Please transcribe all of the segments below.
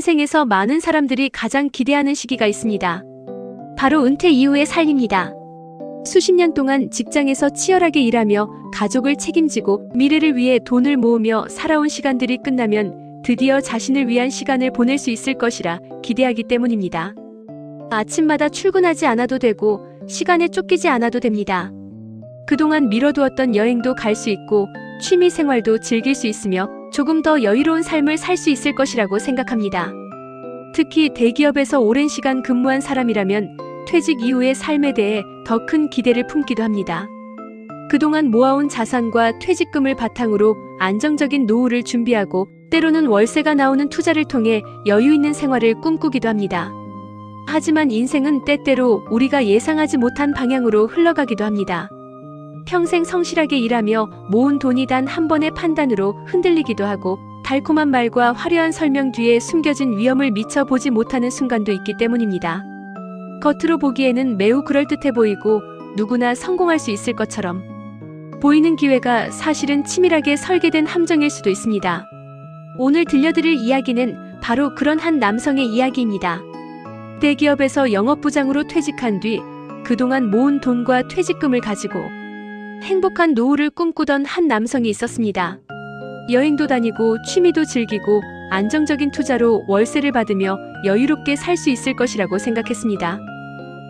인생에서 많은 사람들이 가장 기대하는 시기가 있습니다. 바로 은퇴 이후의 삶입니다. 수십 년 동안 직장에서 치열하게 일하며 가족을 책임지고 미래를 위해 돈을 모으며 살아온 시간들이 끝나면 드디어 자신을 위한 시간을 보낼 수 있을 것이라 기대하기 때문입니다. 아침마다 출근하지 않아도 되고 시간에 쫓기지 않아도 됩니다. 그동안 미뤄두었던 여행도 갈 수 있고 취미 생활도 즐길 수 있으며 조금 더 여유로운 삶을 살 수 있을 것이라고 생각합니다. 특히 대기업에서 오랜 시간 근무한 사람이라면 퇴직 이후의 삶에 대해 더 큰 기대를 품기도 합니다. 그동안 모아온 자산과 퇴직금을 바탕으로 안정적인 노후를 준비하고 때로는 월세가 나오는 투자를 통해 여유 있는 생활을 꿈꾸기도 합니다. 하지만 인생은 때때로 우리가 예상하지 못한 방향으로 흘러가기도 합니다. 평생 성실하게 일하며 모은 돈이 단 한 번의 판단으로 흔들리기도 하고 달콤한 말과 화려한 설명 뒤에 숨겨진 위험을 미처 보지 못하는 순간도 있기 때문입니다. 겉으로 보기에는 매우 그럴듯해 보이고 누구나 성공할 수 있을 것처럼 보이는 기회가 사실은 치밀하게 설계된 함정일 수도 있습니다. 오늘 들려드릴 이야기는 바로 그런 한 남성의 이야기입니다. 대기업에서 영업부장으로 퇴직한 뒤 그동안 모은 돈과 퇴직금을 가지고 행복한 노후를 꿈꾸던 한 남성이 있었습니다. 여행도 다니고 취미도 즐기고 안정적인 투자로 월세를 받으며 여유롭게 살 수 있을 것이라고 생각했습니다.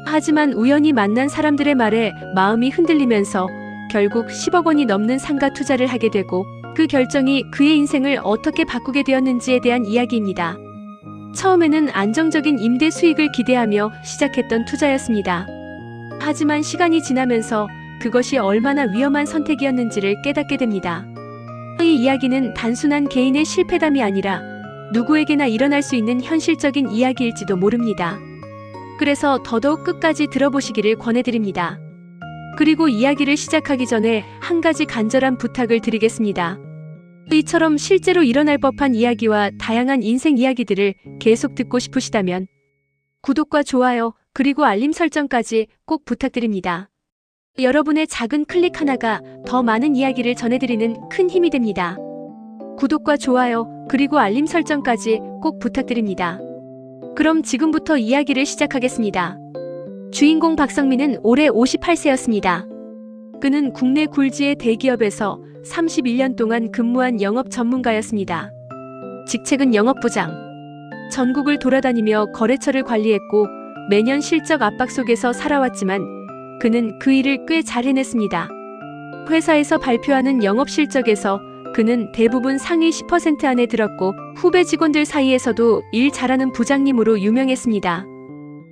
하지만 우연히 만난 사람들의 말에 마음이 흔들리면서 결국 10억 원이 넘는 상가 투자를 하게 되고 그 결정이 그의 인생을 어떻게 바꾸게 되었는지에 대한 이야기입니다. 처음에는 안정적인 임대 수익을 기대하며 시작했던 투자였습니다. 하지만 시간이 지나면서 그것이 얼마나 위험한 선택이었는지를 깨닫게 됩니다. 이 이야기는 단순한 개인의 실패담이 아니라 누구에게나 일어날 수 있는 현실적인 이야기일지도 모릅니다. 그래서 더더욱 끝까지 들어보시기를 권해드립니다. 그리고 이야기를 시작하기 전에 한 가지 간절한 부탁을 드리겠습니다. 이처럼 실제로 일어날 법한 이야기와 다양한 인생 이야기들을 계속 듣고 싶으시다면 구독과 좋아요 그리고 알림 설정까지 꼭 부탁드립니다. 여러분의 작은 클릭 하나가 더 많은 이야기를 전해드리는 큰 힘이 됩니다. 구독과 좋아요 그리고 알림 설정까지 꼭 부탁드립니다. 그럼 지금부터 이야기를 시작하겠습니다. 주인공 박성민은 올해 58세였습니다. 그는 국내 굴지의 대기업에서 31년 동안 근무한 영업 전문가였습니다. 직책은 영업부장. 전국을 돌아다니며 거래처를 관리했고 매년 실적 압박 속에서 살아왔지만 그는 그 일을 꽤 잘 해냈습니다. 회사에서 발표하는 영업 실적에서 그는 대부분 상위 10% 안에 들었고 후배 직원들 사이에서도 일 잘하는 부장님으로 유명했습니다.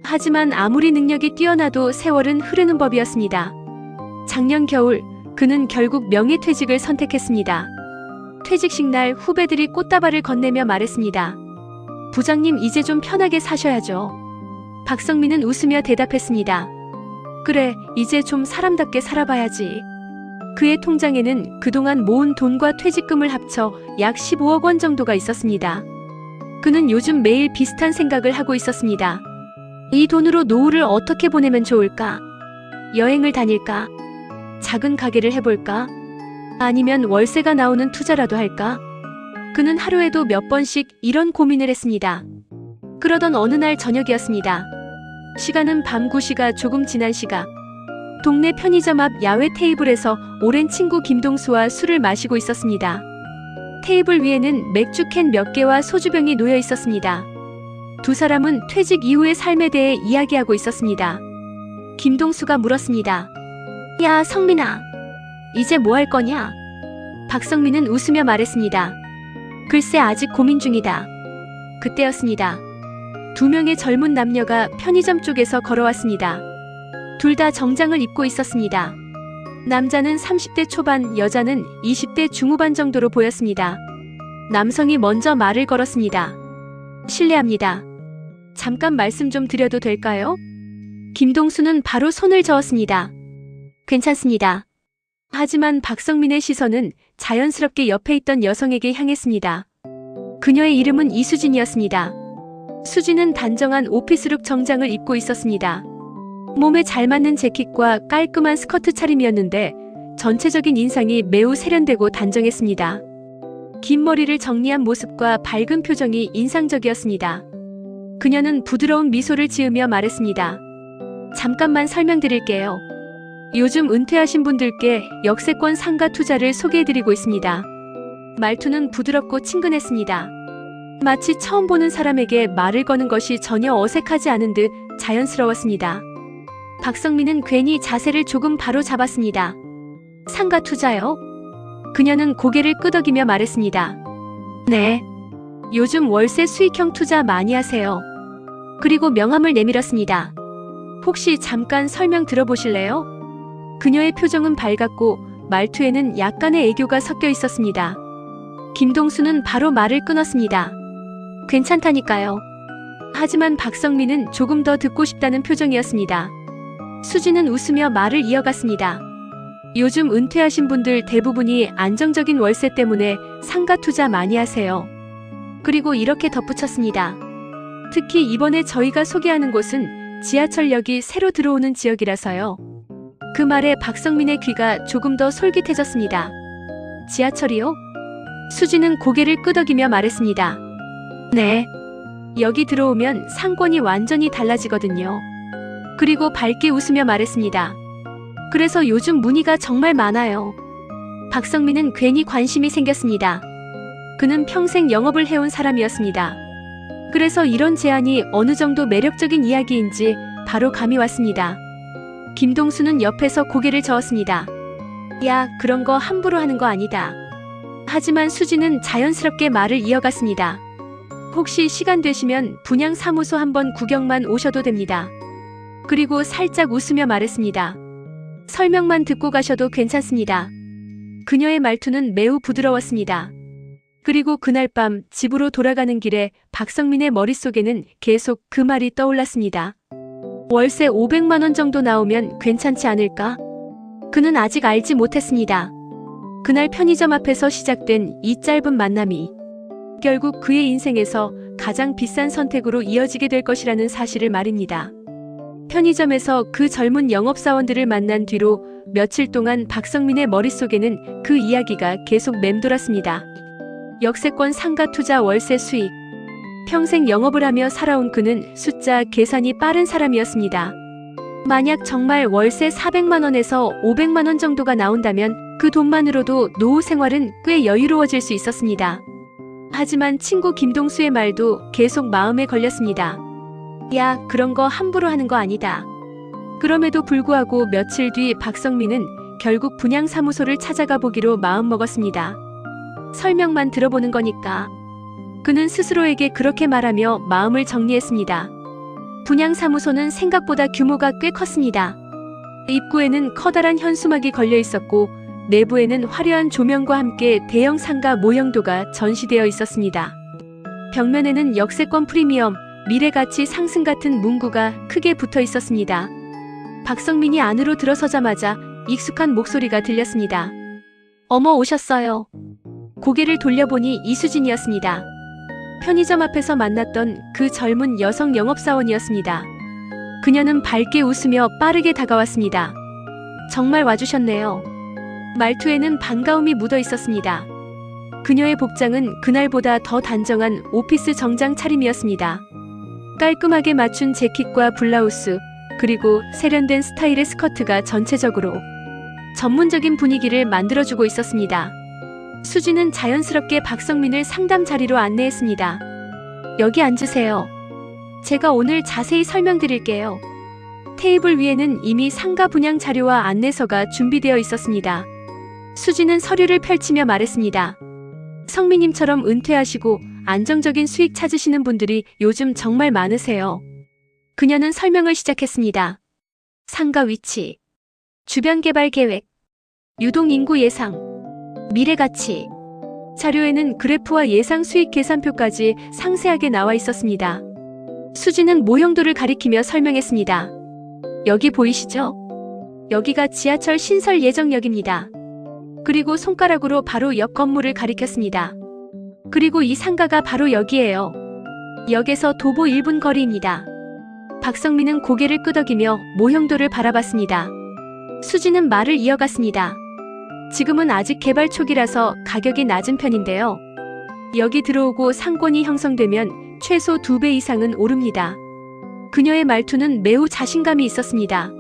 하지만 아무리 능력이 뛰어나도 세월은 흐르는 법이었습니다. 작년 겨울 그는 결국 명예퇴직을 선택했습니다. 퇴직식 날 후배들이 꽃다발을 건네며 말했습니다. 부장님 이제 좀 편하게 사셔야죠. 박성민은 웃으며 대답했습니다. 그래, 이제 좀 사람답게 살아봐야지. 그의 통장에는 그동안 모은 돈과 퇴직금을 합쳐 약 15억 원 정도가 있었습니다. 그는 요즘 매일 비슷한 생각을 하고 있었습니다. 이 돈으로 노후를 어떻게 보내면 좋을까? 여행을 다닐까? 작은 가게를 해볼까? 아니면 월세가 나오는 투자라도 할까? 그는 하루에도 몇 번씩 이런 고민을 했습니다. 그러던 어느 날 저녁이었습니다. 시간은 밤 9시가 조금 지난 시각. 동네 편의점 앞 야외 테이블에서 오랜 친구 김동수와 술을 마시고 있었습니다. 테이블 위에는 맥주캔 몇 개와 소주병이 놓여 있었습니다. 두 사람은 퇴직 이후의 삶에 대해 이야기하고 있었습니다. 김동수가 물었습니다. 야, 성민아. 이제 뭐 할 거냐? 박성민은 웃으며 말했습니다. 글쎄 아직 고민 중이다. 그때였습니다. 두 명의 젊은 남녀가 편의점 쪽에서 걸어왔습니다. 둘 다 정장을 입고 있었습니다. 남자는 30대 초반, 여자는 20대 중후반 정도로 보였습니다. 남성이 먼저 말을 걸었습니다. 실례합니다. 잠깐 말씀 좀 드려도 될까요? 김동수는 바로 손을 저었습니다. 괜찮습니다. 하지만 박성민의 시선은 자연스럽게 옆에 있던 여성에게 향했습니다. 그녀의 이름은 이수진이었습니다. 수진은 단정한 오피스룩 정장을 입고 있었습니다. 몸에 잘 맞는 재킷과 깔끔한 스커트 차림이었는데 전체적인 인상이 매우 세련되고 단정했습니다. 긴 머리를 정리한 모습과 밝은 표정이 인상적이었습니다. 그녀는 부드러운 미소를 지으며 말했습니다. 잠깐만 설명드릴게요. 요즘 은퇴하신 분들께 역세권 상가 투자를 소개해드리고 있습니다. 말투는 부드럽고 친근했습니다. 마치 처음 보는 사람에게 말을 거는 것이 전혀 어색하지 않은 듯 자연스러웠습니다. 박성민은 괜히 자세를 조금 바로 잡았습니다. 상가 투자요? 그녀는 고개를 끄덕이며 말했습니다. 네. 요즘 월세 수익형 투자 많이 하세요. 그리고 명함을 내밀었습니다. 혹시 잠깐 설명 들어보실래요? 그녀의 표정은 밝았고 말투에는 약간의 애교가 섞여 있었습니다. 김동수는 바로 말을 끊었습니다. 괜찮다니까요. 하지만 박성민은 조금 더 듣고 싶다는 표정이었습니다. 수지는 웃으며 말을 이어갔습니다. 요즘 은퇴하신 분들 대부분이 안정적인 월세 때문에 상가 투자 많이 하세요. 그리고 이렇게 덧붙였습니다. 특히 이번에 저희가 소개하는 곳은 지하철역이 새로 들어오는 지역이라서요. 그 말에 박성민의 귀가 조금 더 솔깃해졌습니다. 지하철이요? 수지는 고개를 끄덕이며 말했습니다. 네. 여기 들어오면 상권이 완전히 달라지거든요. 그리고 밝게 웃으며 말했습니다. 그래서 요즘 문의가 정말 많아요. 박성민은 괜히 관심이 생겼습니다. 그는 평생 영업을 해온 사람이었습니다. 그래서 이런 제안이 어느 정도 매력적인 이야기인지 바로 감이 왔습니다. 김동수는 옆에서 고개를 저었습니다. 야, 그런 거 함부로 하는 거 아니다. 하지만 수지는 자연스럽게 말을 이어갔습니다. 혹시 시간 되시면 분양사무소 한번 구경만 오셔도 됩니다. 그리고 살짝 웃으며 말했습니다. 설명만 듣고 가셔도 괜찮습니다. 그녀의 말투는 매우 부드러웠습니다. 그리고 그날 밤 집으로 돌아가는 길에 박성민의 머릿속에는 계속 그 말이 떠올랐습니다. 월세 500만 원 정도 나오면 괜찮지 않을까? 그는 아직 알지 못했습니다. 그날 편의점 앞에서 시작된 이 짧은 만남이 결국 그의 인생에서 가장 비싼 선택으로 이어지게 될 것이라는 사실을 말입니다. 편의점에서 그 젊은 영업사원들을 만난 뒤로 며칠 동안 박성민의 머릿속에는 그 이야기가 계속 맴돌았습니다. 역세권 상가 투자 월세 수익. 평생 영업을 하며 살아온 그는 숫자 계산이 빠른 사람이었습니다. 만약 정말 월세 400만 원에서 500만 원 정도가 나온다면 그 돈만으로도 노후 생활은 꽤 여유로워질 수 있었습니다. 하지만 친구 김동수의 말도 계속 마음에 걸렸습니다. 야, 그런 거 함부로 하는 거 아니다. 그럼에도 불구하고 며칠 뒤 박성민은 결국 분양사무소를 찾아가 보기로 마음먹었습니다. 설명만 들어보는 거니까. 그는 스스로에게 그렇게 말하며 마음을 정리했습니다. 분양사무소는 생각보다 규모가 꽤 컸습니다. 입구에는 커다란 현수막이 걸려 있었고 내부에는 화려한 조명과 함께 대형 상가 모형도가 전시되어 있었습니다. 벽면에는 역세권 프리미엄, 미래가치 상승 같은 문구가 크게 붙어 있었습니다. 박성민이 안으로 들어서자마자 익숙한 목소리가 들렸습니다. 어머, 오셨어요. 고개를 돌려보니 이수진이었습니다. 편의점 앞에서 만났던 그 젊은 여성 영업사원이었습니다. 그녀는 밝게 웃으며 빠르게 다가왔습니다. 정말 와주셨네요. 말투에는 반가움이 묻어 있었습니다. 그녀의 복장은 그날보다 더 단정한 오피스 정장 차림이었습니다. 깔끔하게 맞춘 재킷과 블라우스, 그리고 세련된 스타일의 스커트가 전체적으로 전문적인 분위기를 만들어주고 있었습니다. 수지는 자연스럽게 박성민을 상담 자리로 안내했습니다. 여기 앉으세요. 제가 오늘 자세히 설명드릴게요. 테이블 위에는 이미 상가 분양 자료와 안내서가 준비되어 있었습니다. 수지는 서류를 펼치며 말했습니다. 성민님처럼 은퇴하시고 안정적인 수익 찾으시는 분들이 요즘 정말 많으세요. 그녀는 설명을 시작했습니다. 상가 위치, 주변 개발 계획, 유동 인구 예상, 미래 가치. 자료에는 그래프와 예상 수익 계산표까지 상세하게 나와 있었습니다. 수지는 모형도를 가리키며 설명했습니다. 여기 보이시죠? 여기가 지하철 신설 예정역입니다. 그리고 손가락으로 바로 옆 건물을 가리켰습니다. 그리고 이 상가가 바로 여기예요. 역에서 도보 1분 거리입니다. 박성민은 고개를 끄덕이며 모형도를 바라봤습니다. 수지는 말을 이어갔습니다. 지금은 아직 개발 초기라서 가격이 낮은 편인데요. 여기 들어오고 상권이 형성되면 최소 2배 이상은 오릅니다. 그녀의 말투는 매우 자신감이 있었습니다.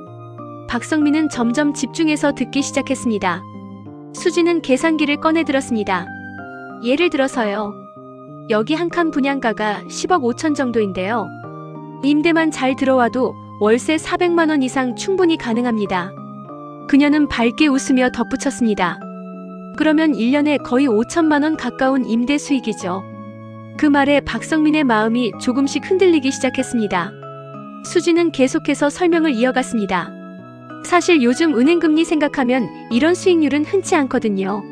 박성민은 점점 집중해서 듣기 시작했습니다. 수지는 계산기를 꺼내 들었습니다. 예를 들어서요. 여기 한 칸 분양가가 10억 5천 정도인데요. 임대만 잘 들어와도 월세 400만 원 이상 충분히 가능합니다. 그녀는 밝게 웃으며 덧붙였습니다. 그러면 1년에 거의 5천만 원 가까운 임대 수익이죠. 그 말에 박성민의 마음이 조금씩 흔들리기 시작했습니다. 수지는 계속해서 설명을 이어갔습니다. 사실 요즘 은행금리 생각하면 이런 수익률은 흔치 않거든요.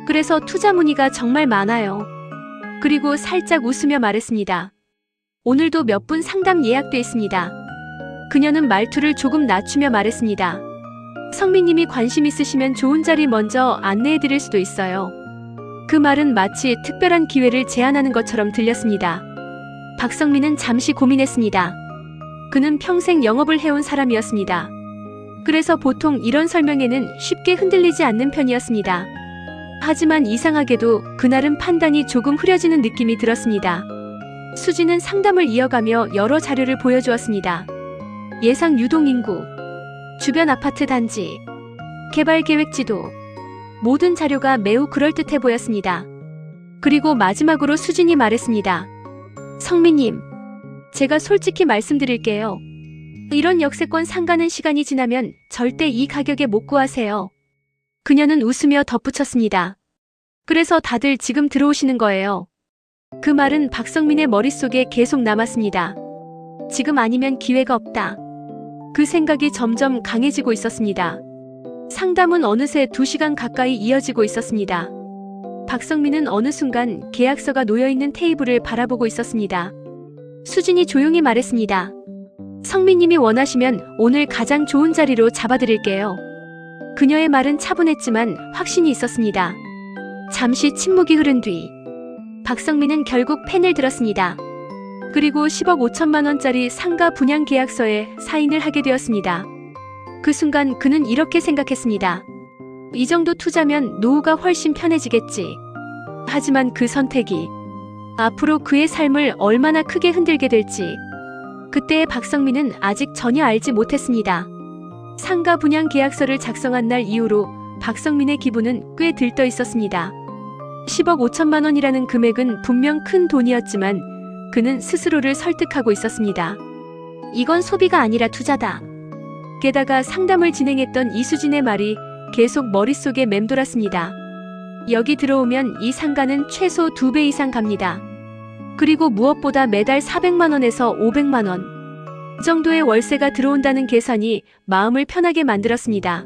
그래서 투자 문의가 정말 많아요. 그리고 살짝 웃으며 말했습니다. 오늘도 몇 분 상담 예약돼 있습니다. 그녀는 말투를 조금 낮추며 말했습니다. 성민님이 관심 있으시면 좋은 자리 먼저 안내해드릴 수도 있어요. 그 말은 마치 특별한 기회를 제안하는 것처럼 들렸습니다. 박성민은 잠시 고민했습니다. 그는 평생 영업을 해온 사람이었습니다. 그래서 보통 이런 설명에는 쉽게 흔들리지 않는 편이었습니다. 하지만 이상하게도 그날은 판단이 조금 흐려지는 느낌이 들었습니다. 수지는 상담을 이어가며 여러 자료를 보여주었습니다. 예상 유동인구, 주변 아파트 단지, 개발계획 지도, 모든 자료가 매우 그럴듯해 보였습니다. 그리고 마지막으로 수진이 말했습니다. 성민님, 제가 솔직히 말씀드릴게요. 이런 역세권 상가는 시간이 지나면 절대 이 가격에 못 구하세요. 그녀는 웃으며 덧붙였습니다. 그래서 다들 지금 들어오시는 거예요. 그 말은 박성민의 머릿속에 계속 남았습니다. 지금 아니면 기회가 없다. 그 생각이 점점 강해지고 있었습니다. 상담은 어느새 2시간 가까이 이어지고 있었습니다. 박성민은 어느 순간 계약서가 놓여있는 테이블을 바라보고 있었습니다. 수진이 조용히 말했습니다. 성민님이 원하시면 오늘 가장 좋은 자리로 잡아드릴게요. 그녀의 말은 차분했지만 확신이 있었습니다. 잠시 침묵이 흐른 뒤 박성민은 결국 펜을 들었습니다. 그리고 10억 5천만 원짜리 상가 분양 계약서에 사인을 하게 되었습니다. 그 순간 그는 이렇게 생각했습니다. 이 정도 투자면 노후가 훨씬 편해지겠지. 하지만 그 선택이 앞으로 그의 삶을 얼마나 크게 흔들게 될지 그때의 박성민은 아직 전혀 알지 못했습니다. 상가 분양 계약서를 작성한 날 이후로 박성민의 기분은 꽤 들떠 있었습니다. 10억 5천만 원이라는 금액은 분명 큰 돈이었지만 그는 스스로를 설득하고 있었습니다. 이건 소비가 아니라 투자다. 게다가 상담을 진행했던 이수진의 말이 계속 머릿속에 맴돌았습니다. 여기 들어오면 이 상가는 최소 2배 이상 갑니다. 그리고 무엇보다 매달 400만 원에서 500만 원 정도의 월세가 들어온다는 계산이 마음을 편하게 만들었습니다.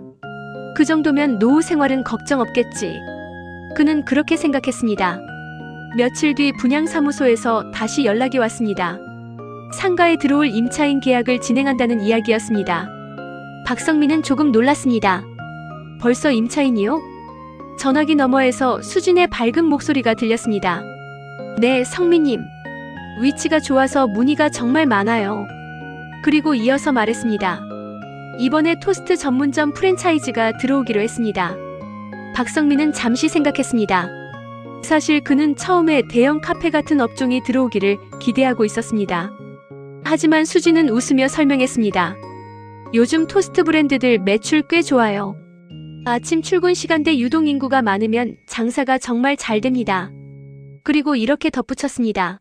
그 정도면 노후 생활은 걱정 없겠지. 그는 그렇게 생각했습니다. 며칠 뒤 분양사무소에서 다시 연락이 왔습니다. 상가에 들어올 임차인 계약을 진행한다는 이야기였습니다. 박성민은 조금 놀랐습니다. 벌써 임차인이요? 전화기 너머에서 수진의 밝은 목소리가 들렸습니다. 네, 성민님. 위치가 좋아서 문의가 정말 많아요. 그리고 이어서 말했습니다. 이번에 토스트 전문점 프랜차이즈가 들어오기로 했습니다. 박성민은 잠시 생각했습니다. 사실 그는 처음에 대형 카페 같은 업종이 들어오기를 기대하고 있었습니다. 하지만 수지는 웃으며 설명했습니다. 요즘 토스트 브랜드들 매출 꽤 좋아요. 아침 출근 시간대 유동인구가 많으면 장사가 정말 잘 됩니다. 그리고 이렇게 덧붙였습니다.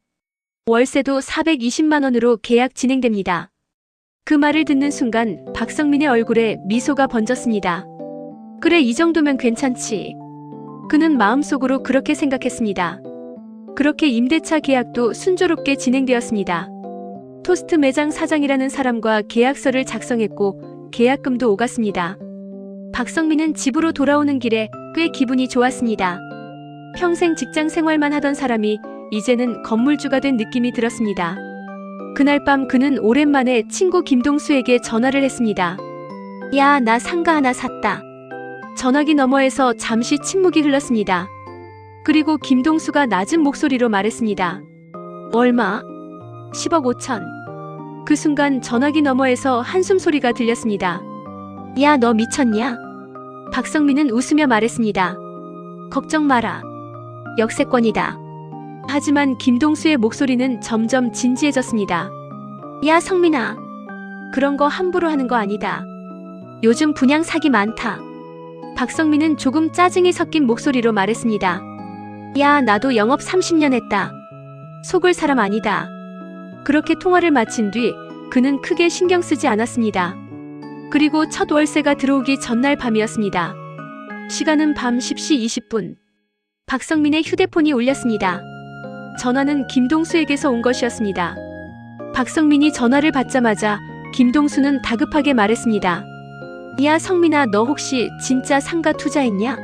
월세도 420만 원으로 계약 진행됩니다. 그 말을 듣는 순간 박성민의 얼굴에 미소가 번졌습니다. 그래, 이 정도면 괜찮지. 그는 마음속으로 그렇게 생각했습니다. 그렇게 임대차 계약도 순조롭게 진행되었습니다. 토스트 매장 사장이라는 사람과 계약서를 작성했고 계약금도 오갔습니다. 박성민은 집으로 돌아오는 길에 꽤 기분이 좋았습니다. 평생 직장 생활만 하던 사람이 이제는 건물주가 된 느낌이 들었습니다. 그날 밤 그는 오랜만에 친구 김동수에게 전화를 했습니다. 야, 나 상가 하나 샀다. 전화기 너머에서 잠시 침묵이 흘렀습니다. 그리고 김동수가 낮은 목소리로 말했습니다. 얼마? 10억 5천. 그 순간 전화기 너머에서 한숨 소리가 들렸습니다. 야, 너 미쳤냐? 박성민은 웃으며 말했습니다. 걱정 마라. 역세권이다. 하지만 김동수의 목소리는 점점 진지해졌습니다. 야, 성민아. 그런 거 함부로 하는 거 아니다. 요즘 분양 사기 많다. 박성민은 조금 짜증이 섞인 목소리로 말했습니다. 야, 나도 영업 30년 했다. 속을 사람 아니다. 그렇게 통화를 마친 뒤 그는 크게 신경 쓰지 않았습니다. 그리고 첫 월세가 들어오기 전날 밤이었습니다. 시간은 밤 10시 20분. 박성민의 휴대폰이 울렸습니다. 전화는 김동수에게서 온 것이었습니다. 박성민이 전화를 받자마자 김동수는 다급하게 말했습니다. 야, 성민아, 너 혹시 진짜 상가 투자했냐?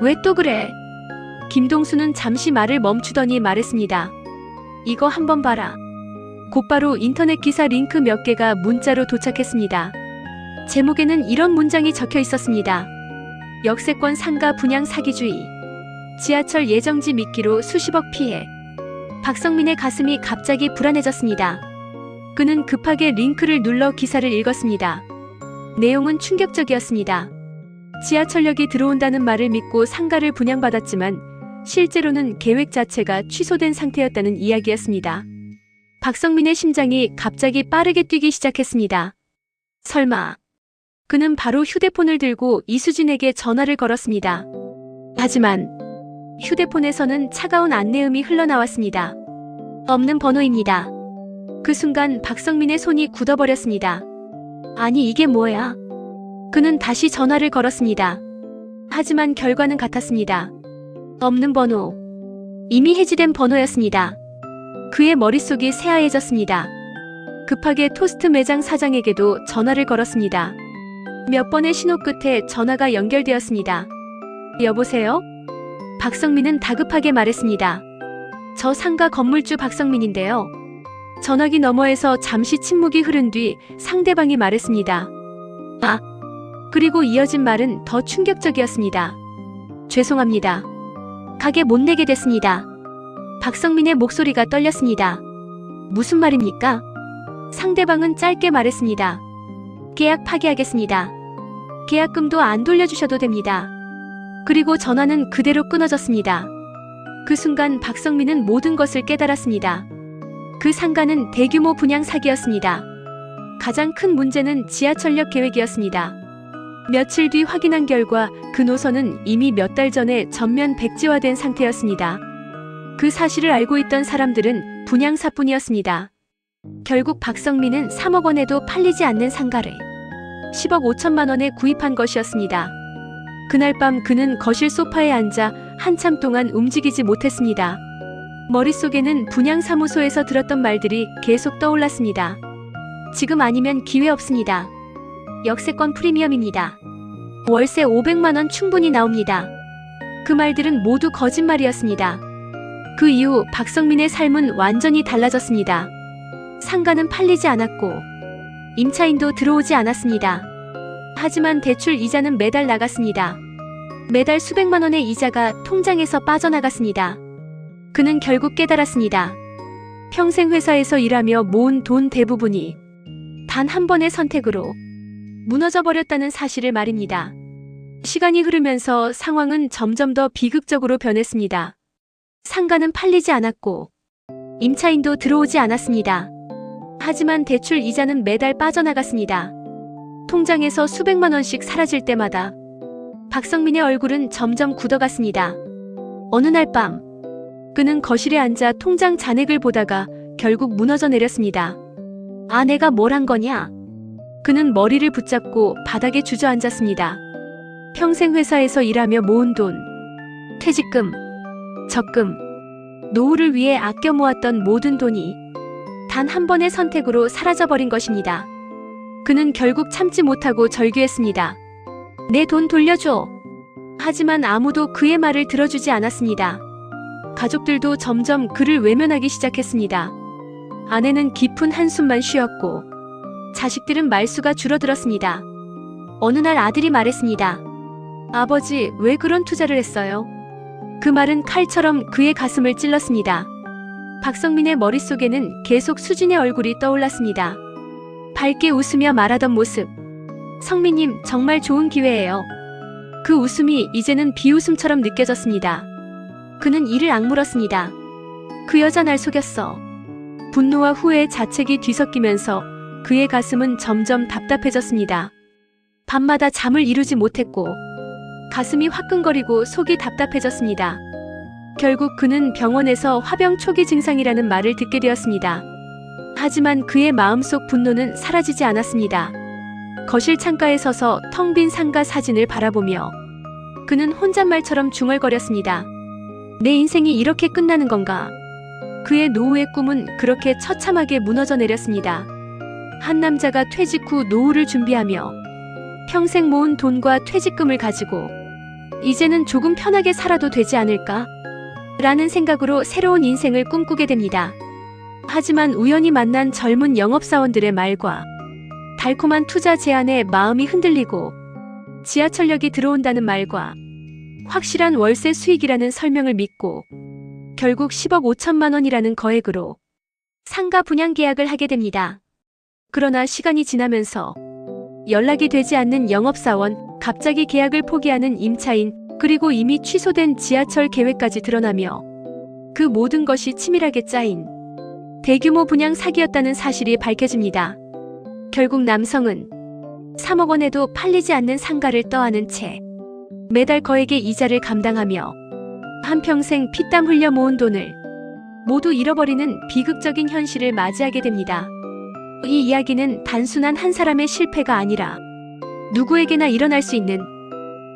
왜 또 그래? 김동수는 잠시 말을 멈추더니 말했습니다. 이거 한번 봐라. 곧바로 인터넷 기사 링크 몇 개가 문자로 도착했습니다. 제목에는 이런 문장이 적혀 있었습니다. 역세권 상가 분양 사기주의. 지하철 예정지 미끼로 수십억 피해. 박성민의 가슴이 갑자기 불안해졌습니다. 그는 급하게 링크를 눌러 기사를 읽었습니다. 내용은 충격적이었습니다. 지하철역이 들어온다는 말을 믿고 상가를 분양받았지만 실제로는 계획 자체가 취소된 상태였다는 이야기였습니다. 박성민의 심장이 갑자기 빠르게 뛰기 시작했습니다. 설마. 그는 바로 휴대폰을 들고 이수진에게 전화를 걸었습니다. 하지만 휴대폰에서는 차가운 안내음이 흘러나왔습니다. 없는 번호입니다. 그 순간 박성민의 손이 굳어버렸습니다. 아니, 이게 뭐야? 그는 다시 전화를 걸었습니다. 하지만 결과는 같았습니다. 없는 번호. 이미 해지된 번호였습니다. 그의 머릿속이 새하얘졌습니다. 급하게 토스트 매장 사장에게도 전화를 걸었습니다. 몇 번의 신호 끝에 전화가 연결되었습니다. 여보세요? 박성민은 다급하게 말했습니다. 저 상가 건물주 박성민인데요. 전화기 너머에서 잠시 침묵이 흐른 뒤 상대방이 말했습니다. 아. 그리고 이어진 말은 더 충격적이었습니다. 죄송합니다. 가게 못 내게 됐습니다. 박성민의 목소리가 떨렸습니다. 무슨 말입니까? 상대방은 짧게 말했습니다. 계약 파기하겠습니다. 계약금도 안 돌려주셔도 됩니다. 그리고 전화는 그대로 끊어졌습니다. 그 순간 박성민은 모든 것을 깨달았습니다. 그 상가는 대규모 분양 사기였습니다. 가장 큰 문제는 지하철역 계획이었습니다. 며칠 뒤 확인한 결과 그 노선은 이미 몇 달 전에 전면 백지화된 상태였습니다. 그 사실을 알고 있던 사람들은 분양사뿐이었습니다. 결국 박성민은 3억 원에도 팔리지 않는 상가를 10억 5천만 원에 구입한 것이었습니다. 그날 밤 그는 거실 소파에 앉아 한참 동안 움직이지 못했습니다. 머릿속에는 분양사무소에서 들었던 말들이 계속 떠올랐습니다. 지금 아니면 기회 없습니다. 역세권 프리미엄입니다. 월세 500만 원 충분히 나옵니다. 그 말들은 모두 거짓말이었습니다. 그 이후 박성민의 삶은 완전히 달라졌습니다. 상가는 팔리지 않았고 임차인도 들어오지 않았습니다. 하지만 대출 이자는 매달 나갔습니다. 매달 수백만 원의 이자가 통장에서 빠져나갔습니다. 그는 결국 깨달았습니다. 평생 회사에서 일하며 모은 돈 대부분이 단 한 번의 선택으로 무너져 버렸다는 사실을 말입니다. 시간이 흐르면서 상황은 점점 더 비극적으로 변했습니다. 상가는 팔리지 않았고 임차인도 들어오지 않았습니다. 하지만 대출 이자는 매달 빠져나갔습니다. 통장에서 수백만 원씩 사라질 때마다 박성민의 얼굴은 점점 굳어갔습니다. 어느 날 밤 그는 거실에 앉아 통장 잔액을 보다가 결국 무너져 내렸습니다. 아, 내가 뭘 한 거냐? 그는 머리를 붙잡고 바닥에 주저앉았습니다. 평생 회사에서 일하며 모은 돈, 퇴직금, 적금, 노후를 위해 아껴 모았던 모든 돈이 단 한 번의 선택으로 사라져버린 것입니다. 그는 결국 참지 못하고 절규했습니다. 내 돈 돌려줘. 하지만 아무도 그의 말을 들어주지 않았습니다. 가족들도 점점 그를 외면하기 시작했습니다. 아내는 깊은 한숨만 쉬었고 자식들은 말수가 줄어들었습니다. 어느 날 아들이 말했습니다. 아버지, 왜 그런 투자를 했어요? 그 말은 칼처럼 그의 가슴을 찔렀습니다. 박성민의 머릿속에는 계속 수진의 얼굴이 떠올랐습니다. 밝게 웃으며 말하던 모습. 성민님, 정말 좋은 기회예요. 그 웃음이 이제는 비웃음처럼 느껴졌습니다. 그는 이를 악물었습니다. 그 여자 날 속였어. 분노와 후회의 자책이 뒤섞이면서 그의 가슴은 점점 답답해졌습니다. 밤마다 잠을 이루지 못했고 가슴이 화끈거리고 속이 답답해졌습니다. 결국 그는 병원에서 화병 초기 증상이라는 말을 듣게 되었습니다. 하지만 그의 마음속 분노는 사라지지 않았습니다. 거실 창가에 서서 텅 빈 상가 사진을 바라보며 그는 혼잣말처럼 중얼거렸습니다. 내 인생이 이렇게 끝나는 건가? 그의 노후의 꿈은 그렇게 처참하게 무너져 내렸습니다. 한 남자가 퇴직 후 노후를 준비하며 평생 모은 돈과 퇴직금을 가지고 이제는 조금 편하게 살아도 되지 않을까? 라는 생각으로 새로운 인생을 꿈꾸게 됩니다. 하지만 우연히 만난 젊은 영업사원들의 말과 달콤한 투자 제안에 마음이 흔들리고 지하철역이 들어온다는 말과 확실한 월세 수익이라는 설명을 믿고 결국 10억 5천만 원이라는 거액으로 상가 분양 계약을 하게 됩니다. 그러나 시간이 지나면서 연락이 되지 않는 영업사원, 갑자기 계약을 포기하는 임차인, 그리고 이미 취소된 지하철 계획까지 드러나며 그 모든 것이 치밀하게 짜인 대규모 분양 사기였다는 사실이 밝혀집니다. 결국 남성은 3억 원에도 팔리지 않는 상가를 떠안은 채 매달 거액의 이자를 감당하며 한평생 피땀 흘려 모은 돈을 모두 잃어버리는 비극적인 현실을 맞이하게 됩니다. 이 이야기는 단순한 한 사람의 실패가 아니라 누구에게나 일어날 수 있는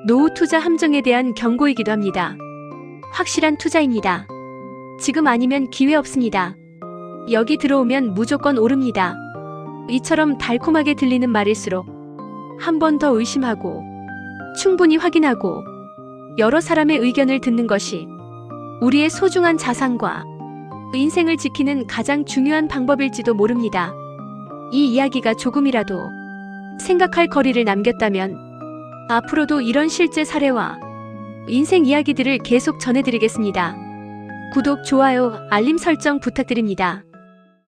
노후 투자 함정에 대한 경고이기도 합니다. 확실한 투자입니다. 지금 아니면 기회 없습니다. 여기 들어오면 무조건 오릅니다. 이처럼 달콤하게 들리는 말일수록 한 번 더 의심하고 충분히 확인하고 여러 사람의 의견을 듣는 것이 우리의 소중한 자산과 인생을 지키는 가장 중요한 방법일지도 모릅니다. 이 이야기가 조금이라도 생각할 거리를 남겼다면 앞으로도 이런 실제 사례와 인생 이야기들을 계속 전해드리겠습니다. 구독, 좋아요, 알림 설정 부탁드립니다.